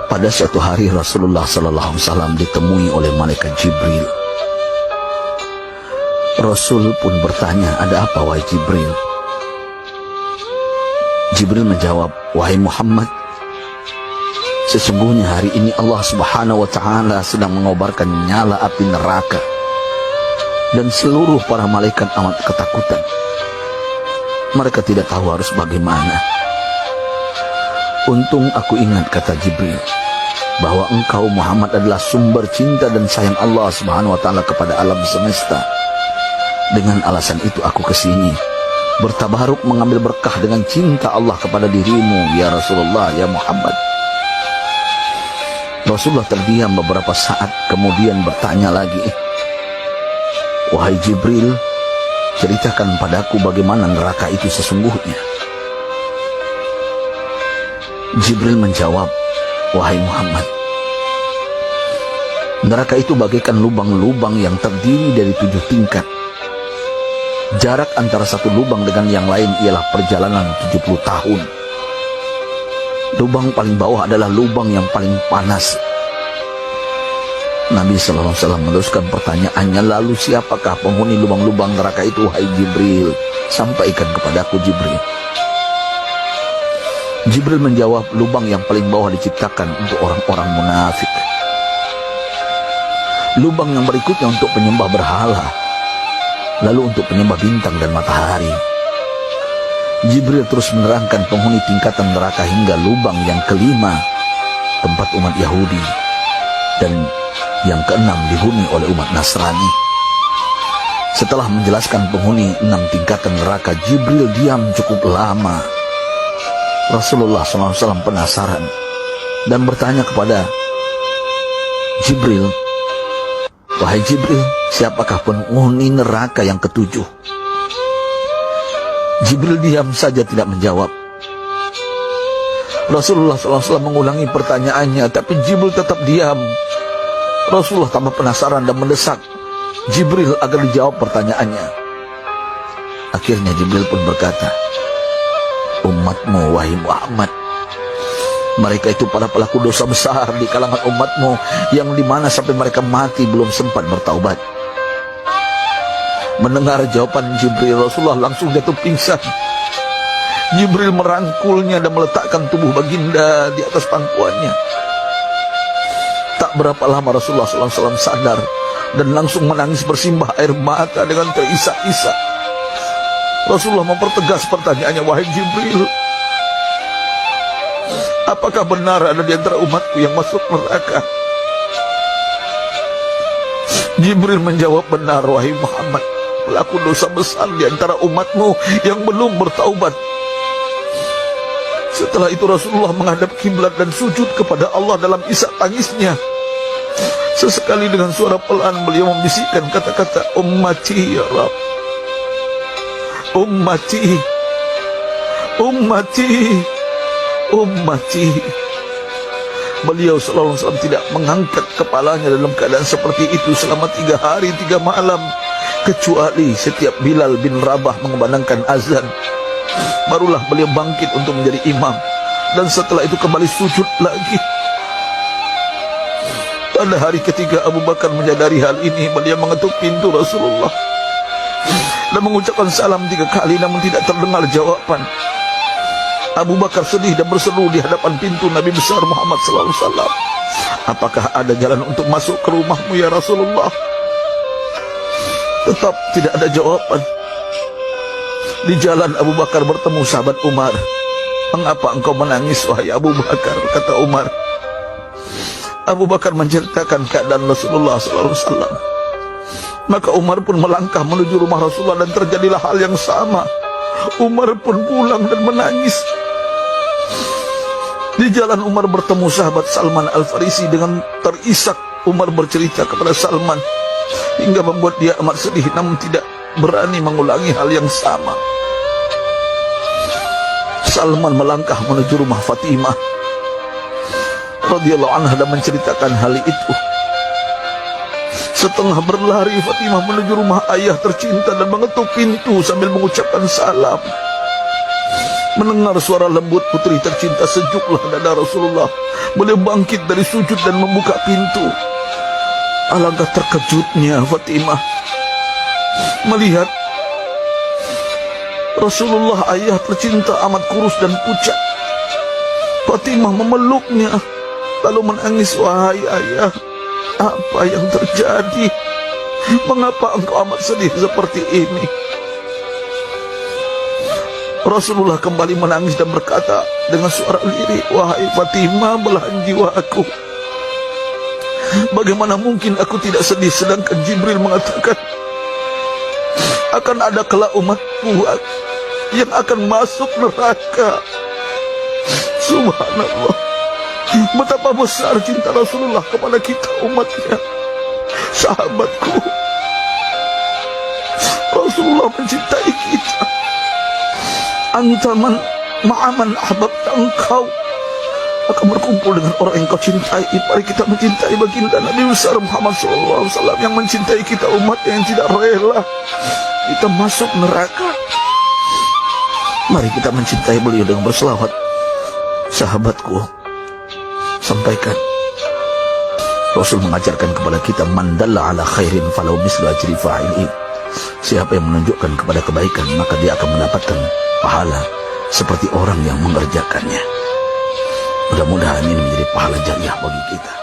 Pada suatu hari Rasulullah SAW ditemui oleh malaikat Jibril. Rasul pun bertanya, "Ada apa wahai Jibril?" Jibril menjawab, "Wahai Muhammad, sesungguhnya hari ini Allah Subhanahu wa Ta'ala sedang mengobarkan nyala api neraka, dan seluruh para malaikat amat ketakutan. Mereka tidak tahu harus bagaimana. Untung aku ingat," kata Jibril, "bahwa engkau Muhammad adalah sumber cinta dan sayang Allah Subhanahu wa Ta'ala kepada alam semesta. Dengan alasan itu aku kesini, bertabaruk mengambil berkah dengan cinta Allah kepada dirimu, ya Rasulullah, ya Muhammad." Rasulullah terdiam beberapa saat, kemudian bertanya lagi, "Wahai Jibril, ceritakan padaku bagaimana neraka itu sesungguhnya." Jibril menjawab, "Wahai Muhammad, neraka itu bagaikan lubang-lubang yang terdiri dari 7 tingkat. Jarak antara satu lubang dengan yang lain ialah perjalanan 70 tahun. Lubang paling bawah adalah lubang yang paling panas." Nabi SAW meneruskan pertanyaannya, "Lalu siapakah penghuni lubang-lubang neraka itu, wahai Jibril? Sampaikan kepadaku, Jibril." Jibril menjawab, "Lubang yang paling bawah diciptakan untuk orang-orang munafik. Lubang yang berikutnya untuk penyembah berhala, lalu untuk penyembah bintang dan matahari." Jibril terus menerangkan penghuni tingkatan neraka hingga lubang yang kelima, tempat umat Yahudi, dan yang keenam dihuni oleh umat Nasrani. Setelah menjelaskan penghuni 6 tingkatan neraka, Jibril diam cukup lama. Rasulullah SAW penasaran dan bertanya kepada Jibril, "Wahai Jibril, siapakah penghuni neraka yang ketujuh?" Jibril diam saja tidak menjawab. Rasulullah SAW mengulangi pertanyaannya, tapi Jibril tetap diam. Rasulullah tambah penasaran dan mendesak Jibril agar dijawab pertanyaannya. Akhirnya Jibril pun berkata, "Umatmu, wahai Muhammad, mereka itu para pelaku dosa besar di kalangan umatmu, yang dimana sampai mereka mati belum sempat bertaubat." Mendengar jawaban Jibril, Rasulullah langsung jatuh pingsan. Jibril merangkulnya dan meletakkan tubuh baginda di atas pangkuannya. Tak berapa lama Rasulullah SAW sadar dan langsung menangis bersimbah air mata dengan terisak-isak. Rasulullah mempertegas pertanyaannya, "Wahai Jibril, apakah benar ada di antara umatku yang masuk neraka?" Jibril menjawab, "Benar, wahai Muhammad, pelaku dosa besar di antara umatmu yang belum bertaubat." Setelah itu Rasulullah menghadap kiblat dan sujud kepada Allah dalam isak tangisnya. Sesekali dengan suara pelan beliau membisikkan kata-kata, "Ummati ya Rabb, ummati, ummati, ummati." Beliau SAW tidak mengangkat kepalanya dalam keadaan seperti itu selama 3 hari 3 malam, kecuali setiap Bilal bin Rabah mengumandangkan azan, barulah beliau bangkit untuk menjadi imam, dan setelah itu kembali sujud lagi. Pada hari ketiga Abu Bakar menyadari hal ini, beliau mengetuk pintu Rasulullah dan mengucapkan salam 3 kali, namun tidak terdengar jawaban. Abu Bakar sedih dan berseru di hadapan pintu Nabi besar Muhammad SAW, "Apakah ada jalan untuk masuk ke rumahmu ya Rasulullah?" Tetap tidak ada jawaban. Di jalan Abu Bakar bertemu sahabat Umar. "Mengapa engkau menangis, wahai Abu Bakar?" kata Umar. Abu Bakar menceritakan keadaan Rasulullah SAW. Maka Umar pun melangkah menuju rumah Rasulullah dan terjadilah hal yang sama. Umar pun pulang dan menangis. Di jalan Umar bertemu sahabat Salman Al-Farisi. Dengan terisak Umar bercerita kepada Salman hingga membuat dia amat sedih, namun tidak berani mengulangi hal yang sama. Salman melangkah menuju rumah Fatimah radhiyallahu anha dan menceritakan hal itu. Setengah berlari Fatimah menuju rumah ayah tercinta dan mengetuk pintu sambil mengucapkan salam. Mendengar suara lembut putri tercinta, sejuklah dada Rasulullah. Beliau bangkit dari sujud dan membuka pintu. Alangkah terkejutnya Fatimah melihat Rasulullah, ayah tercinta, amat kurus dan pucat. Fatimah memeluknya lalu menangis. Wahai ayah, apa yang terjadi? Mengapa engkau amat sedih seperti ini? Rasulullah kembali menangis dan berkata dengan suara lirih, wahai Fatimah, belahan jiwaku, bagaimana mungkin aku tidak sedih sedangkan Jibril mengatakan akan ada kelak umatku yang akan masuk neraka. Subhanallah, betapa besar cinta Rasulullah kepada kita umatnya. Sahabatku, Rasulullah mencintai kita. Antaman ma'aman ahbabta, engkau akan berkumpul dengan orang yang kau cintai. Mari kita mencintai baginda Nabi besar Muhammad SAW yang mencintai kita, umat yang tidak rela kita masuk neraka. Mari kita mencintai beliau dengan berselawat. Sahabatku, sampaikan, Rasul mengajarkan kepada kita, mandalla ala khairin falau mislu ajri fa'ilin. Siapa yang menunjukkan kepada kebaikan, maka dia akan mendapatkan pahala seperti orang yang mengerjakannya. Mudah-mudahan ini menjadi pahala jariah bagi kita.